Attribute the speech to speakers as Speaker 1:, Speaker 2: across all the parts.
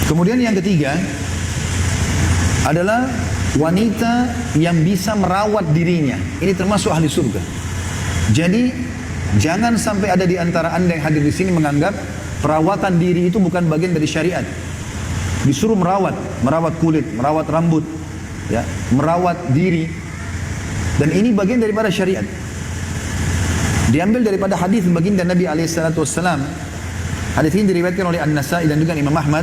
Speaker 1: Kemudian yang ketiga adalah wanita yang bisa merawat dirinya. Ini termasuk ahli surga. Jadi jangan sampai ada di antara anda yang hadir di sini menganggap perawatan diri itu bukan bagian dari syariat. Disuruh merawat kulit, merawat rambut, ya, merawat diri. Dan ini bagian daripada syariat. Diambil daripada hadis baginda Nabi SAW. Hadis ini diriwayatkan oleh An-Nasai dan juga Imam Ahmad.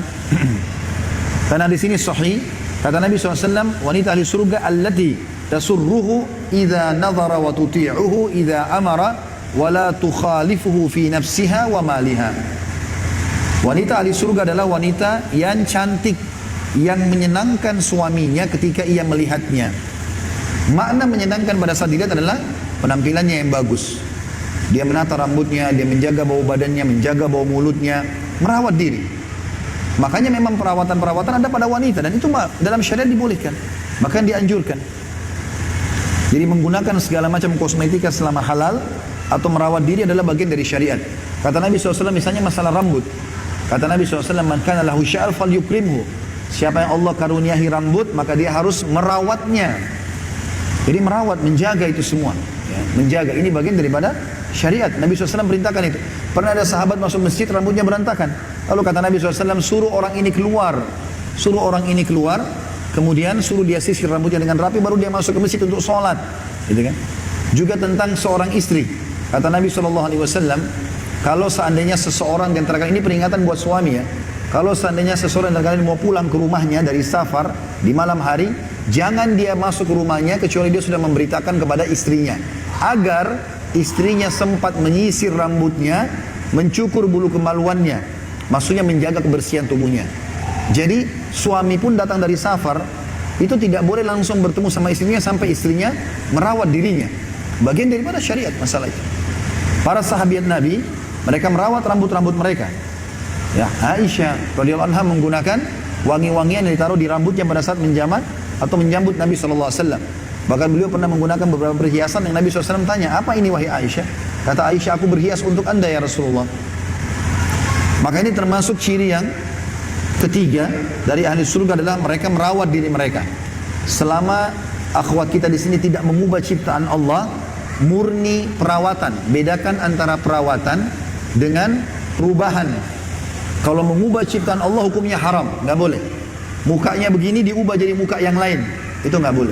Speaker 1: Karena di sini sahih, kata Nabi SAW, wanita ahli surga allati tasurruhu idza nadhara wa tuti'uhu idza amara wa la tukhalifuhu fi nafsiha wa maliha. Wanita ahli surga adalah wanita yang cantik, yang menyenangkan suaminya ketika ia melihatnya. Makna menyenangkan pada saat dilihat adalah penampilannya yang bagus. Dia menata rambutnya, dia menjaga bau badannya, menjaga bau mulutnya, merawat diri. Makanya memang perawatan-perawatan ada pada wanita dan itu dalam syariat dibolehkan, bahkan dianjurkan. Jadi menggunakan segala macam kosmetika selama halal atau merawat diri adalah bagian dari syariat. Kata Nabi SAW misalnya masalah rambut. Kata Nabi SAW, man kana lahu sya'al falyukrimhu. Siapa yang Allah karuniahi rambut, maka dia harus merawatnya. Jadi merawat, menjaga itu semua. Ya, menjaga, ini bagian daripada syariat. Nabi SAW perintahkan itu. Pernah ada sahabat masuk masjid, rambutnya berantakan. Lalu kata Nabi SAW, suruh orang ini keluar. Suruh orang ini keluar, kemudian suruh dia sisir rambutnya dengan rapi, baru dia masuk ke masjid untuk sholat. Gitu kan? Juga tentang seorang istri. Kata Nabi SAW, kalau seandainya seseorang di antara kalian, ini peringatan buat suami ya. Kalau seandainya seseorang dari kalian mau pulang ke rumahnya dari safar di malam hari, jangan dia masuk ke rumahnya kecuali dia sudah memberitakan kepada istrinya. Agar istrinya sempat menyisir rambutnya, mencukur bulu kemaluannya. Maksudnya menjaga kebersihan tubuhnya. Jadi suami pun datang dari safar, itu tidak boleh langsung bertemu sama istrinya sampai istrinya merawat dirinya. Bagian daripada syariat masalah itu. Para sahabat Nabi, mereka merawat rambut-rambut mereka. Ya, Aisyah radhiyallahu anha menggunakan wangi-wangian yang ditaruh di rambutnya pada saat menjamat atau menyambut Nabi SAW. Bahkan beliau pernah menggunakan beberapa perhiasan yang Nabi SAW tanya, apa ini wahai Aisyah? Kata Aisyah, aku berhias untuk anda ya Rasulullah. Maka ini termasuk ciri yang ketiga dari ahli surga adalah mereka merawat diri mereka. Selama akhwat kita di sini tidak mengubah ciptaan Allah, murni perawatan. Bedakan antara perawatan dengan perubahan. Kalau mengubah ciptaan Allah hukumnya haram, nggak boleh. Mukanya begini diubah jadi muka yang lain, itu nggak boleh.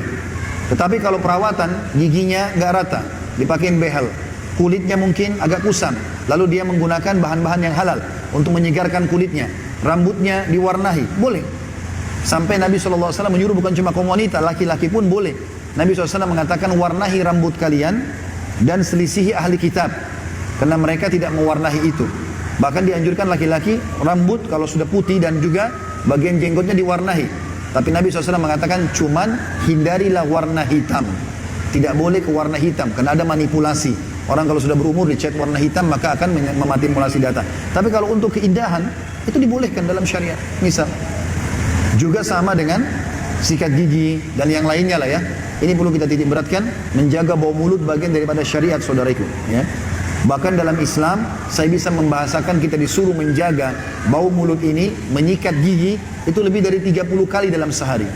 Speaker 1: Tetapi kalau perawatan, giginya nggak rata, dipakein behel, kulitnya mungkin agak kusam, lalu dia menggunakan bahan-bahan yang halal untuk menyegarkan kulitnya, rambutnya diwarnahi, boleh. Sampai Nabi SAW menyuruh bukan cuma kaum wanita, laki-laki pun boleh. Nabi SAW mengatakan warnahi rambut kalian dan selisihi ahli kitab, karena mereka tidak mewarnahi itu. Bahkan dianjurkan laki-laki rambut kalau sudah putih dan juga bagian jenggotnya diwarnahi. Tapi Nabi SAW mengatakan cuman hindarilah warna hitam. Tidak boleh ke warna hitam karena ada manipulasi. Orang kalau sudah berumur dicat warna hitam maka akan memanipulasi data. Tapi kalau untuk keindahan itu dibolehkan dalam syariat. Misal juga sama dengan sikat gigi dan yang lainnya lah ya. Ini perlu kita titik beratkan, menjaga bau mulut bagian daripada syariat saudaraku ya. Bahkan dalam Islam, saya bisa membahasakan kita disuruh menjaga bau mulut ini, menyikat gigi, itu lebih dari 30 kali dalam sehari.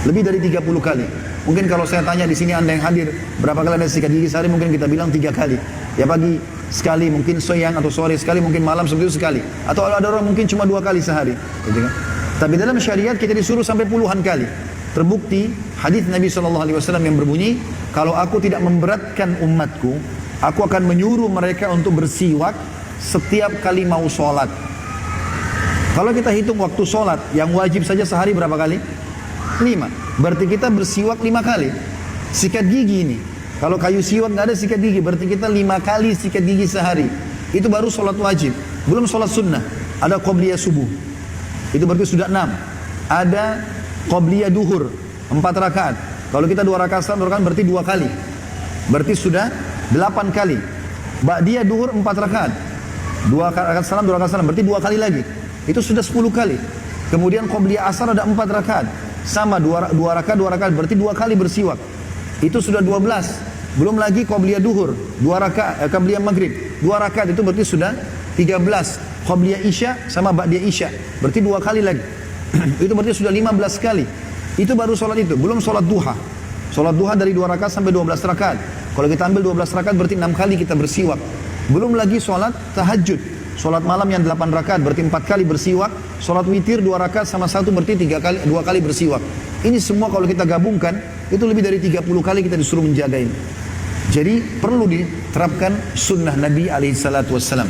Speaker 1: Lebih dari 30 kali. Mungkin kalau saya tanya di sini anda yang hadir, berapa kali anda sikat gigi sehari, mungkin kita bilang 3 kali. Ya pagi sekali, mungkin siang atau sore sekali, mungkin malam seperti itu sekali. Atau ada orang mungkin cuma 2 kali sehari. Gitu kan? Tapi dalam syariat kita disuruh sampai puluhan kali. Terbukti hadis Nabi SAW yang berbunyi, kalau aku tidak memberatkan umatku, aku akan menyuruh mereka untuk bersiwak setiap kali mau sholat. Kalau kita hitung waktu sholat, yang wajib saja sehari berapa kali? 5. Berarti kita bersiwak 5 kali. Sikat gigi ini. Kalau kayu siwak nggak ada sikat gigi, berarti kita 5 kali sikat gigi sehari. Itu baru sholat wajib. Belum sholat sunnah. Ada qobliyah subuh. Itu berarti sudah 6. Ada qobliyah duhur 4 rakaat. Kalau kita 2 rakaat salam, 2 rakaat berarti 2 kali. Berarti sudah 8 kali. Ba'diyah duhur 4 rakaat. 2 rakaat salam, 2 rakaat salam, berarti 2 kali lagi. Itu sudah 10 kali. Kemudian qobliyah asar ada 4 rakaat. Sama 2 rakaat, berarti 2 kali bersiwak. Itu sudah 12. Belum lagi qobliyah duhur, 2 rakaat, qobliyah maghrib, 2 rakaat itu berarti sudah 13. Qabliyah Isya sama Ba'diyah Isya. Berarti 2 kali lagi. Itu berarti sudah 15 kali. Itu baru sholat itu, belum sholat duha. Sholat duha dari 2 rakaat sampai 12 rakaat. Kalau kita ambil 12 rakaat berarti 6 kali kita bersiwak. Belum lagi sholat tahajud. Sholat malam yang 8 rakaat berarti 4 kali bersiwak. Sholat witir 2 rakaat sama 1 berarti 2 kali bersiwak. Ini semua kalau kita gabungkan, itu lebih dari 30 kali kita disuruh menjaga ini. Jadi perlu diterapkan sunnah Nabi SAW.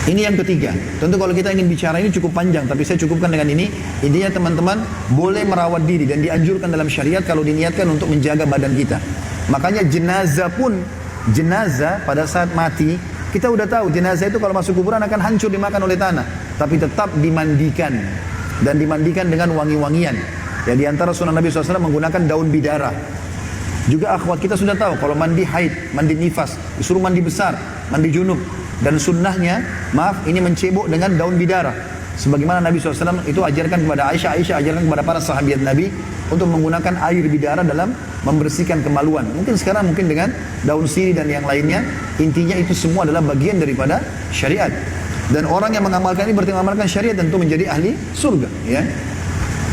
Speaker 1: Ini yang ketiga. Tentu kalau kita ingin bicara ini cukup panjang, tapi saya cukupkan dengan ini. Intinya teman-teman boleh merawat diri dan dianjurkan dalam syariat kalau diniatkan untuk menjaga badan kita. Makanya jenazah pun, jenazah pada saat mati, kita udah tahu jenazah itu kalau masuk kuburan akan hancur dimakan oleh tanah. Tapi tetap dimandikan. Dan dimandikan dengan wangi-wangian. Ya, di antara sunnah Nabi SAW menggunakan daun bidara. Juga akhwat kita sudah tahu kalau mandi haid, mandi nifas, disuruh mandi besar, mandi junub. Dan sunnahnya, maaf, ini mencebok dengan daun bidara. Sebagaimana Nabi SAW itu ajarkan kepada Aisyah, Aisyah ajarkan kepada para sahabat Nabi untuk menggunakan air bidara dalam membersihkan kemaluan. Mungkin sekarang mungkin dengan daun sirih dan yang lainnya. Intinya itu semua adalah bagian daripada syariat. Dan orang yang mengamalkan ini berarti mengamalkan syariat tentu menjadi ahli surga. Ya.